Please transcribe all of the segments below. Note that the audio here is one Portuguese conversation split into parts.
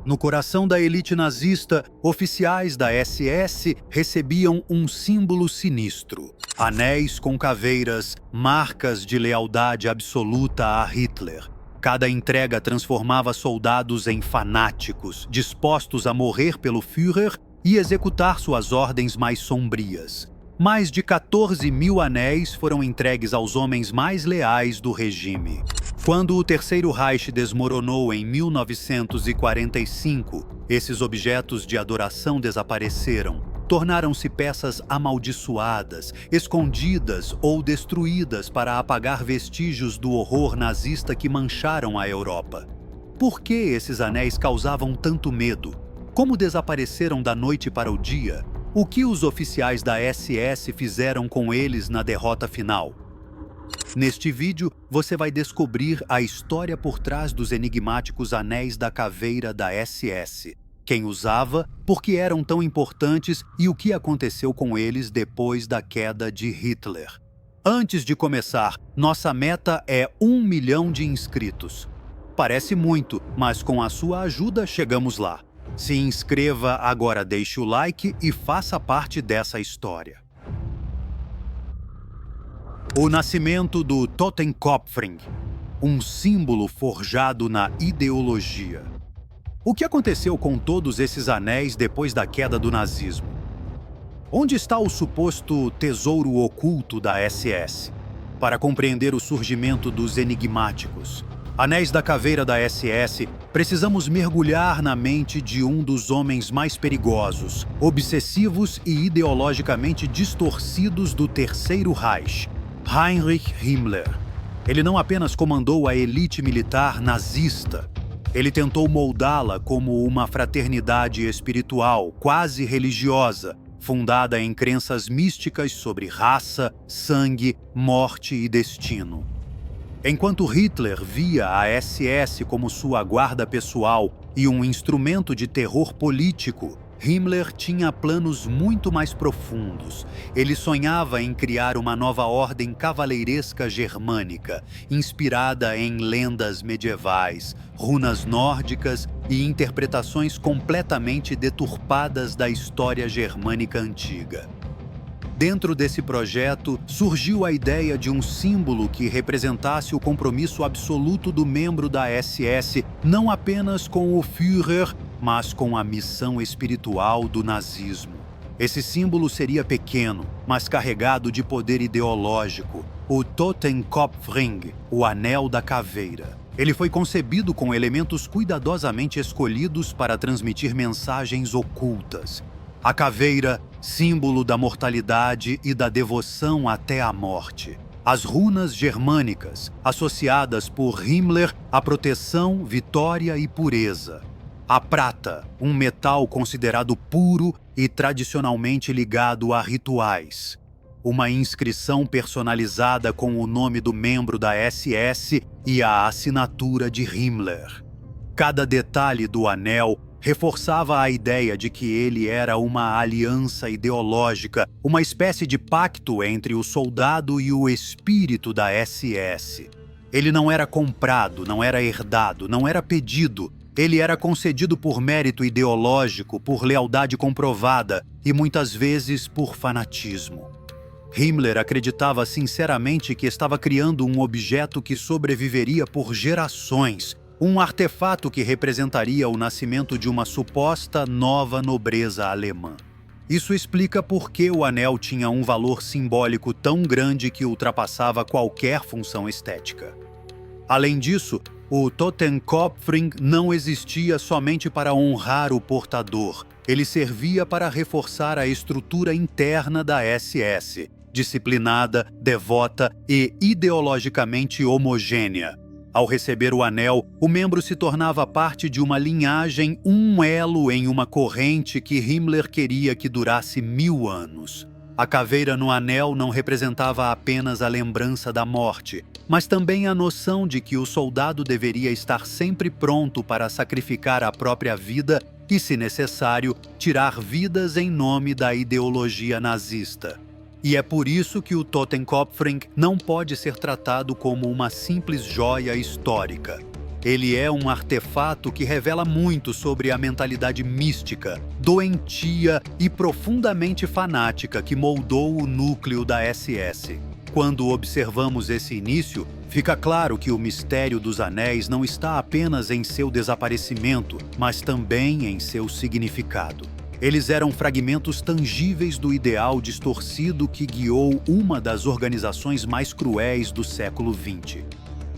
No coração da elite nazista, oficiais da SS recebiam um símbolo sinistro: anéis com caveiras, marcas de lealdade absoluta a Hitler. Cada entrega transformava soldados em fanáticos, dispostos a morrer pelo Führer e executar suas ordens mais sombrias. Mais de 14 mil anéis foram entregues aos homens mais leais do regime. Quando o Terceiro Reich desmoronou em 1945, esses objetos de adoração desapareceram. Tornaram-se peças amaldiçoadas, escondidas ou destruídas para apagar vestígios do horror nazista que mancharam a Europa. Por que esses anéis causavam tanto medo? Como desapareceram da noite para o dia? O que os oficiais da SS fizeram com eles na derrota final? Neste vídeo, você vai descobrir a história por trás dos enigmáticos anéis da caveira da SS. Quem usava, por que eram tão importantes e o que aconteceu com eles depois da queda de Hitler. Antes de começar, nossa meta é 1 milhão de inscritos. Parece muito, mas com a sua ajuda chegamos lá. Se inscreva agora, deixe o like e faça parte dessa história. O nascimento do Totenkopfring, um símbolo forjado na ideologia. O que aconteceu com todos esses anéis depois da queda do nazismo? Onde está o suposto tesouro oculto da SS? Para compreender o surgimento dos enigmáticos anéis da caveira da SS, precisamos mergulhar na mente de um dos homens mais perigosos, obsessivos e ideologicamente distorcidos do Terceiro Reich, Heinrich Himmler. Ele não apenas comandou a elite militar nazista, ele tentou moldá-la como uma fraternidade espiritual, quase religiosa, fundada em crenças místicas sobre raça, sangue, morte e destino. Enquanto Hitler via a SS como sua guarda pessoal e um instrumento de terror político, Himmler tinha planos muito mais profundos. Ele sonhava em criar uma nova ordem cavaleiresca germânica, inspirada em lendas medievais, runas nórdicas e interpretações completamente deturpadas da história germânica antiga. Dentro desse projeto, surgiu a ideia de um símbolo que representasse o compromisso absoluto do membro da SS, não apenas com o Führer, mas com a missão espiritual do nazismo. Esse símbolo seria pequeno, mas carregado de poder ideológico, o Totenkopfring, o Anel da Caveira. Ele foi concebido com elementos cuidadosamente escolhidos para transmitir mensagens ocultas. A caveira, símbolo da mortalidade e da devoção até a morte. As runas germânicas, associadas por Himmler à proteção, vitória e pureza. A prata, um metal considerado puro e tradicionalmente ligado a rituais. Uma inscrição personalizada com o nome do membro da SS e a assinatura de Himmler. Cada detalhe do anel reforçava a ideia de que ele era uma aliança ideológica, uma espécie de pacto entre o soldado e o espírito da SS. Ele não era comprado, não era herdado, não era pedido. Ele era concedido por mérito ideológico, por lealdade comprovada e muitas vezes por fanatismo. Himmler acreditava sinceramente que estava criando um objeto que sobreviveria por gerações, um artefato que representaria o nascimento de uma suposta nova nobreza alemã. Isso explica por que o anel tinha um valor simbólico tão grande que ultrapassava qualquer função estética. Além disso, o Totenkopfring não existia somente para honrar o portador. Ele servia para reforçar a estrutura interna da SS, disciplinada, devota e ideologicamente homogênea. Ao receber o anel, o membro se tornava parte de uma linhagem, um elo em uma corrente que Himmler queria que durasse 1000 anos. A caveira no anel não representava apenas a lembrança da morte, mas também a noção de que o soldado deveria estar sempre pronto para sacrificar a própria vida e, se necessário, tirar vidas em nome da ideologia nazista. E é por isso que o Totenkopfring não pode ser tratado como uma simples joia histórica. Ele é um artefato que revela muito sobre a mentalidade mística, doentia e profundamente fanática que moldou o núcleo da SS. Quando observamos esse início, fica claro que o mistério dos anéis não está apenas em seu desaparecimento, mas também em seu significado. Eles eram fragmentos tangíveis do ideal distorcido que guiou uma das organizações mais cruéis do século XX.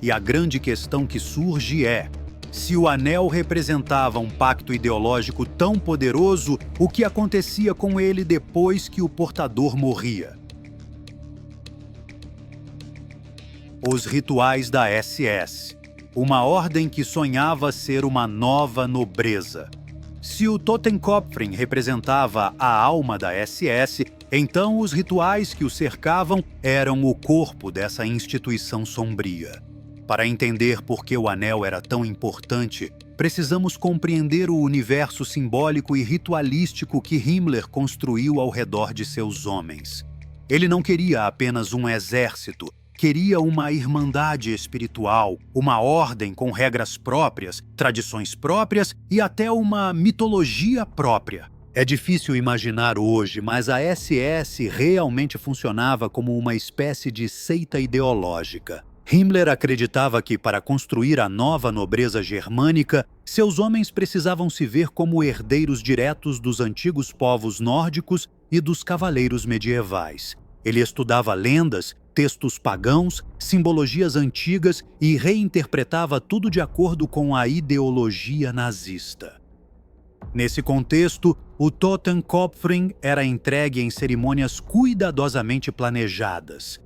E a grande questão que surge é: se o anel representava um pacto ideológico tão poderoso, o que acontecia com ele depois que o portador morria? Os rituais da SS, uma ordem que sonhava ser uma nova nobreza. Se o Totenkopfring representava a alma da SS, então os rituais que o cercavam eram o corpo dessa instituição sombria. Para entender por que o anel era tão importante, precisamos compreender o universo simbólico e ritualístico que Himmler construiu ao redor de seus homens. Ele não queria apenas um exército, queria uma irmandade espiritual, uma ordem com regras próprias, tradições próprias e até uma mitologia própria. É difícil imaginar hoje, mas a SS realmente funcionava como uma espécie de seita ideológica. Himmler acreditava que, para construir a nova nobreza germânica, seus homens precisavam se ver como herdeiros diretos dos antigos povos nórdicos e dos cavaleiros medievais. Ele estudava lendas, textos pagãos, simbologias antigas e reinterpretava tudo de acordo com a ideologia nazista. Nesse contexto, o Totenkopfring era entregue em cerimônias cuidadosamente planejadas.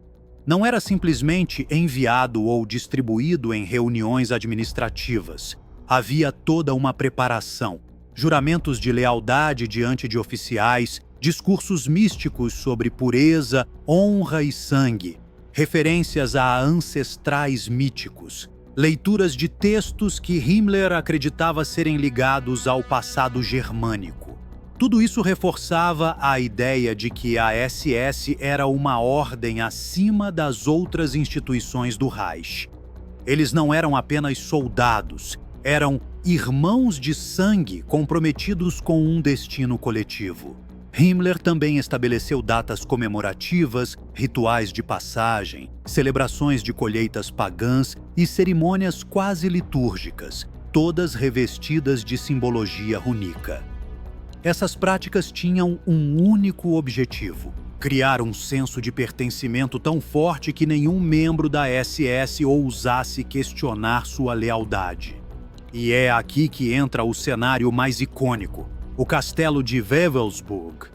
Não era simplesmente enviado ou distribuído em reuniões administrativas. Havia toda uma preparação, juramentos de lealdade diante de oficiais, discursos místicos sobre pureza, honra e sangue, referências a ancestrais míticos, leituras de textos que Himmler acreditava serem ligados ao passado germânico. Tudo isso reforçava a ideia de que a SS era uma ordem acima das outras instituições do Reich. Eles não eram apenas soldados, eram irmãos de sangue comprometidos com um destino coletivo. Himmler também estabeleceu datas comemorativas, rituais de passagem, celebrações de colheitas pagãs e cerimônias quase litúrgicas, todas revestidas de simbologia runica. Essas práticas tinham um único objetivo: criar um senso de pertencimento tão forte que nenhum membro da SS ousasse questionar sua lealdade. E é aqui que entra o cenário mais icônico: o castelo de Wewelsburg.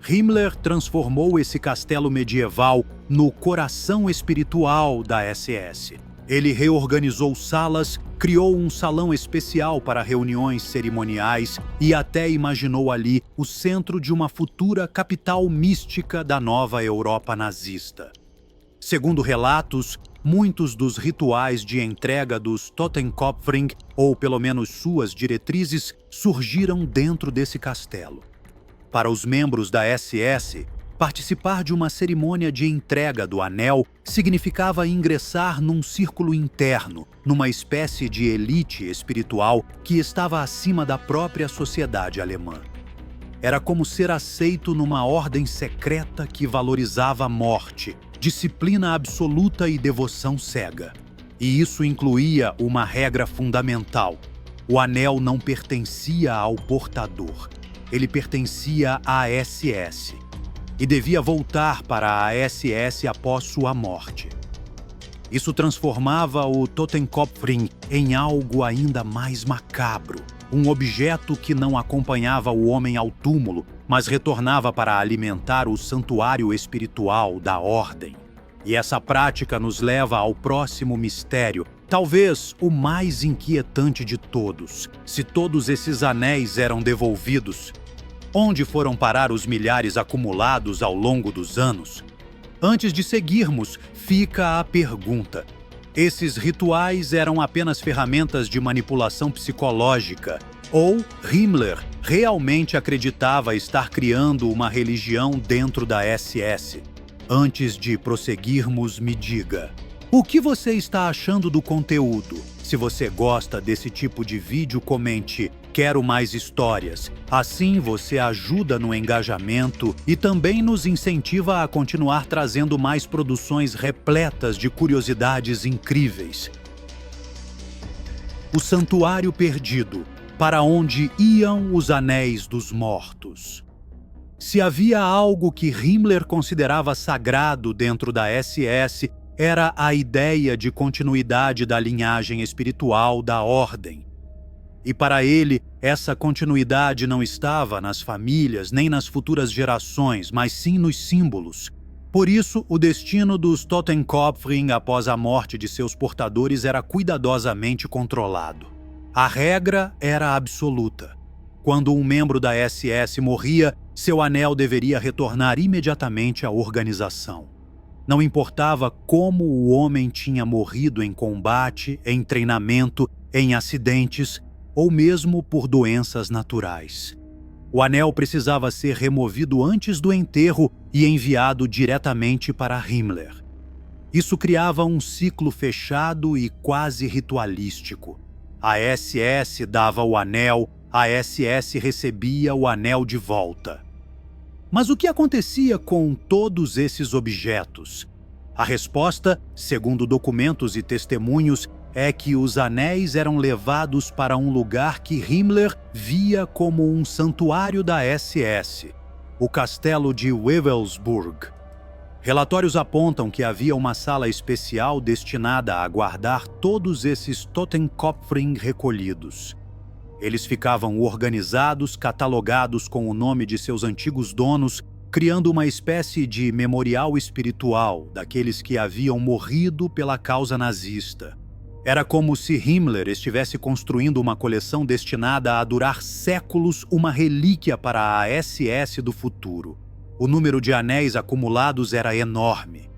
Himmler transformou esse castelo medieval no coração espiritual da SS. Ele reorganizou salas, criou um salão especial para reuniões cerimoniais e até imaginou ali o centro de uma futura capital mística da nova Europa nazista. Segundo relatos, muitos dos rituais de entrega dos Totenkopfring, ou pelo menos suas diretrizes, surgiram dentro desse castelo. Para os membros da SS, participar de uma cerimônia de entrega do anel significava ingressar num círculo interno, numa espécie de elite espiritual que estava acima da própria sociedade alemã. Era como ser aceito numa ordem secreta que valorizava a morte, disciplina absoluta e devoção cega. E isso incluía uma regra fundamental: o anel não pertencia ao portador, ele pertencia à SS e devia voltar para a SS após sua morte. Isso transformava o Totenkopfring em algo ainda mais macabro, um objeto que não acompanhava o homem ao túmulo, mas retornava para alimentar o santuário espiritual da ordem. E essa prática nos leva ao próximo mistério, talvez o mais inquietante de todos. Se todos esses anéis eram devolvidos, onde foram parar os milhares acumulados ao longo dos anos? Antes de seguirmos, fica a pergunta: esses rituais eram apenas ferramentas de manipulação psicológica? Ou Himmler realmente acreditava estar criando uma religião dentro da SS? Antes de prosseguirmos, me diga: O que você está achando do conteúdo? Se você gosta desse tipo de vídeo, comente "Quero mais histórias". Assim você ajuda no engajamento e também nos incentiva a continuar trazendo mais produções repletas de curiosidades incríveis. O Santuário Perdido. Para onde iam os Anéis dos Mortos? Se havia algo que Himmler considerava sagrado dentro da SS, era a ideia de continuidade da linhagem espiritual da Ordem. E para ele, essa continuidade não estava nas famílias nem nas futuras gerações, mas sim nos símbolos. Por isso, o destino dos Totenkopfring após a morte de seus portadores era cuidadosamente controlado. A regra era absoluta. Quando um membro da SS morria, seu anel deveria retornar imediatamente à organização. Não importava como o homem tinha morrido em combate, em treinamento, em acidentes ou mesmo por doenças naturais. O anel precisava ser removido antes do enterro e enviado diretamente para Himmler. Isso criava um ciclo fechado e quase ritualístico. A SS dava o anel, a SS recebia o anel de volta. Mas o que acontecia com todos esses objetos? A resposta, segundo documentos e testemunhos, é que os anéis eram levados para um lugar que Himmler via como um santuário da SS, o castelo de Wewelsburg. Relatórios apontam que havia uma sala especial destinada a guardar todos esses Totenkopfring recolhidos. Eles ficavam organizados, catalogados com o nome de seus antigos donos, criando uma espécie de memorial espiritual daqueles que haviam morrido pela causa nazista. Era como se Himmler estivesse construindo uma coleção destinada a durar séculos, uma relíquia para a SS do futuro. O número de anéis acumulados era enorme.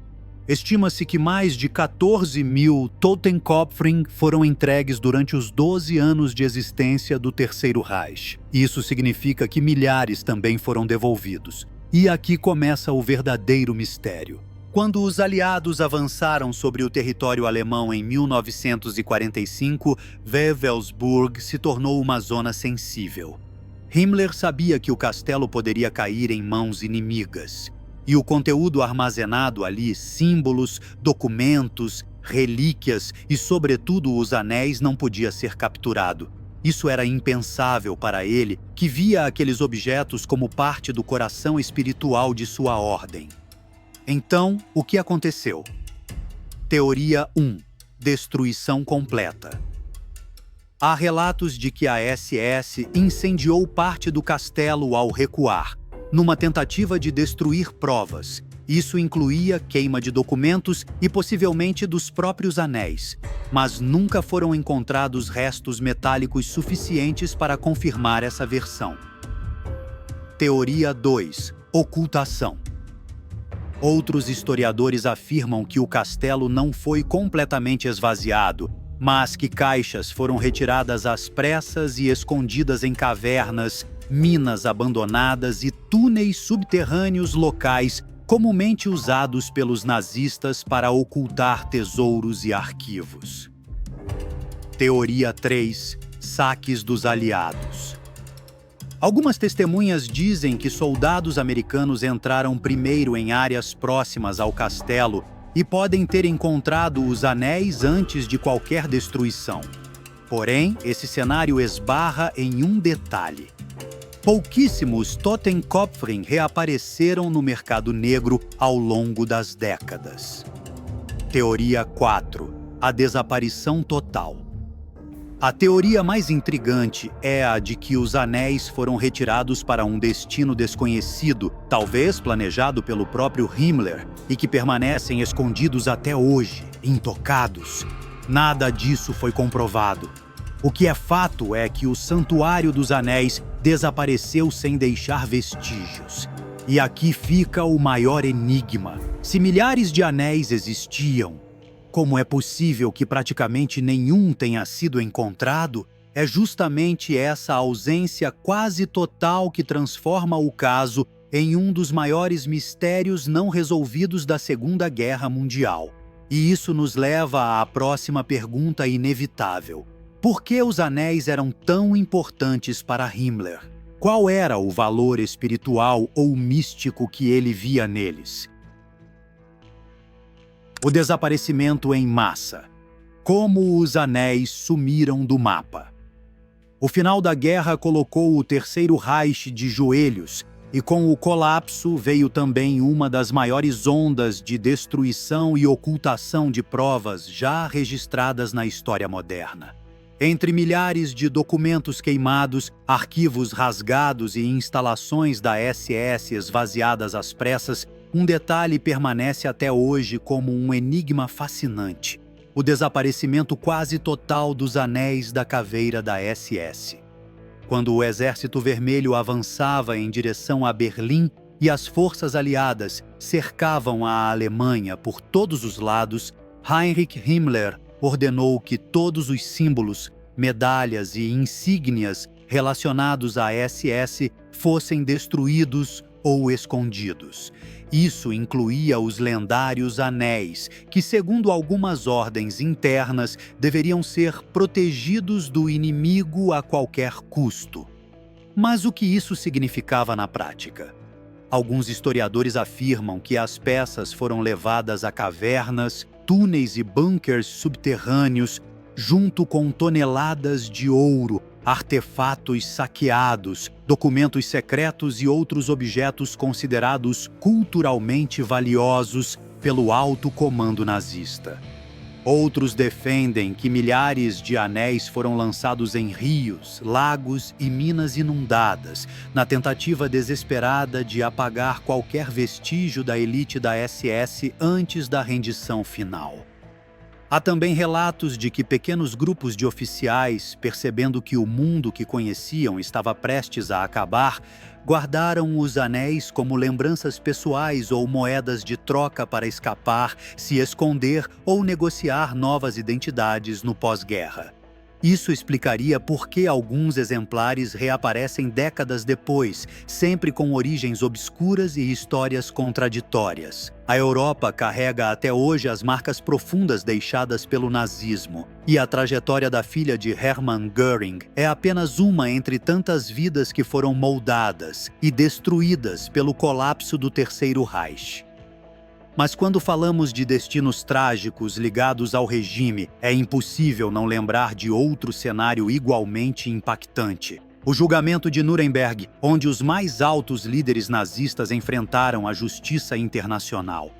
Estima-se que mais de 14.000 Totenkopfring foram entregues durante os 12 anos de existência do Terceiro Reich. Isso significa que milhares também foram devolvidos. E aqui começa o verdadeiro mistério. Quando os aliados avançaram sobre o território alemão em 1945, Wewelsburg se tornou uma zona sensível. Himmler sabia que o castelo poderia cair em mãos inimigas. E o conteúdo armazenado ali, símbolos, documentos, relíquias e, sobretudo, os anéis, não podia ser capturado. Isso era impensável para ele, que via aqueles objetos como parte do coração espiritual de sua ordem. Então, o que aconteceu? Teoria 1. Destruição completa. Há relatos de que a SS incendiou parte do castelo ao recuar, numa tentativa de destruir provas. Isso incluía queima de documentos e possivelmente dos próprios anéis, mas nunca foram encontrados restos metálicos suficientes para confirmar essa versão. Teoria 2. Ocultação. Outros historiadores afirmam que o castelo não foi completamente esvaziado, mas que caixas foram retiradas às pressas e escondidas em cavernas, minas abandonadas e túneis subterrâneos locais comumente usados pelos nazistas para ocultar tesouros e arquivos. Teoria 3. Saques dos aliados. Algumas testemunhas dizem que soldados americanos entraram primeiro em áreas próximas ao castelo e podem ter encontrado os anéis antes de qualquer destruição. Porém, esse cenário esbarra em um detalhe. Pouquíssimos Totenkopfring reapareceram no mercado negro ao longo das décadas. Teoria 4. A desaparição total. A teoria mais intrigante é a de que os anéis foram retirados para um destino desconhecido, talvez planejado pelo próprio Himmler, e que permanecem escondidos até hoje, intocados. Nada disso foi comprovado. O que é fato é que o Santuário dos Anéis desapareceu sem deixar vestígios. E aqui fica o maior enigma. Se milhares de anéis existiam, como é possível que praticamente nenhum tenha sido encontrado? É justamente essa ausência quase total que transforma o caso em um dos maiores mistérios não resolvidos da Segunda Guerra Mundial. E isso nos leva à próxima pergunta inevitável. Por que os anéis eram tão importantes para Himmler? Qual era o valor espiritual ou místico que ele via neles? O desaparecimento em massa. Como os anéis sumiram do mapa. O final da guerra colocou o Terceiro Reich de joelhos, e com o colapso veio também uma das maiores ondas de destruição e ocultação de provas já registradas na história moderna. Entre milhares de documentos queimados, arquivos rasgados e instalações da SS esvaziadas às pressas, um detalhe permanece até hoje como um enigma fascinante: o desaparecimento quase total dos anéis da caveira da SS. Quando o Exército Vermelho avançava em direção a Berlim e as forças aliadas cercavam a Alemanha por todos os lados, Heinrich Himmler ordenou que todos os símbolos, medalhas e insígnias relacionados à SS fossem destruídos ou escondidos. Isso incluía os lendários anéis, que, segundo algumas ordens internas, deveriam ser protegidos do inimigo a qualquer custo. Mas o que isso significava na prática? Alguns historiadores afirmam que as peças foram levadas a cavernas, túneis e bunkers subterrâneos, junto com toneladas de ouro, artefatos saqueados, documentos secretos e outros objetos considerados culturalmente valiosos pelo alto comando nazista. Outros defendem que milhares de anéis foram lançados em rios, lagos e minas inundadas, na tentativa desesperada de apagar qualquer vestígio da elite da SS antes da rendição final. Há também relatos de que pequenos grupos de oficiais, percebendo que o mundo que conheciam estava prestes a acabar, guardaram os anéis como lembranças pessoais ou moedas de troca para escapar, se esconder ou negociar novas identidades no pós-guerra. Isso explicaria por que alguns exemplares reaparecem décadas depois, sempre com origens obscuras e histórias contraditórias. A Europa carrega até hoje as marcas profundas deixadas pelo nazismo, e a trajetória da filha de Hermann Göring é apenas uma entre tantas vidas que foram moldadas e destruídas pelo colapso do Terceiro Reich. Mas quando falamos de destinos trágicos ligados ao regime, é impossível não lembrar de outro cenário igualmente impactante: o julgamento de Nuremberg, onde os mais altos líderes nazistas enfrentaram a justiça internacional.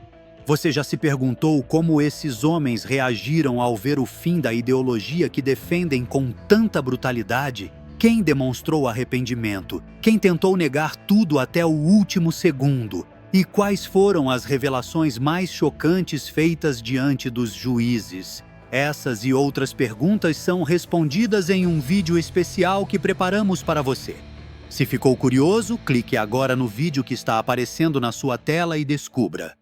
Você já se perguntou como esses homens reagiram ao ver o fim da ideologia que defendem com tanta brutalidade? Quem demonstrou arrependimento? Quem tentou negar tudo até o último segundo? E quais foram as revelações mais chocantes feitas diante dos juízes? Essas e outras perguntas são respondidas em um vídeo especial que preparamos para você. Se ficou curioso, clique agora no vídeo que está aparecendo na sua tela e descubra.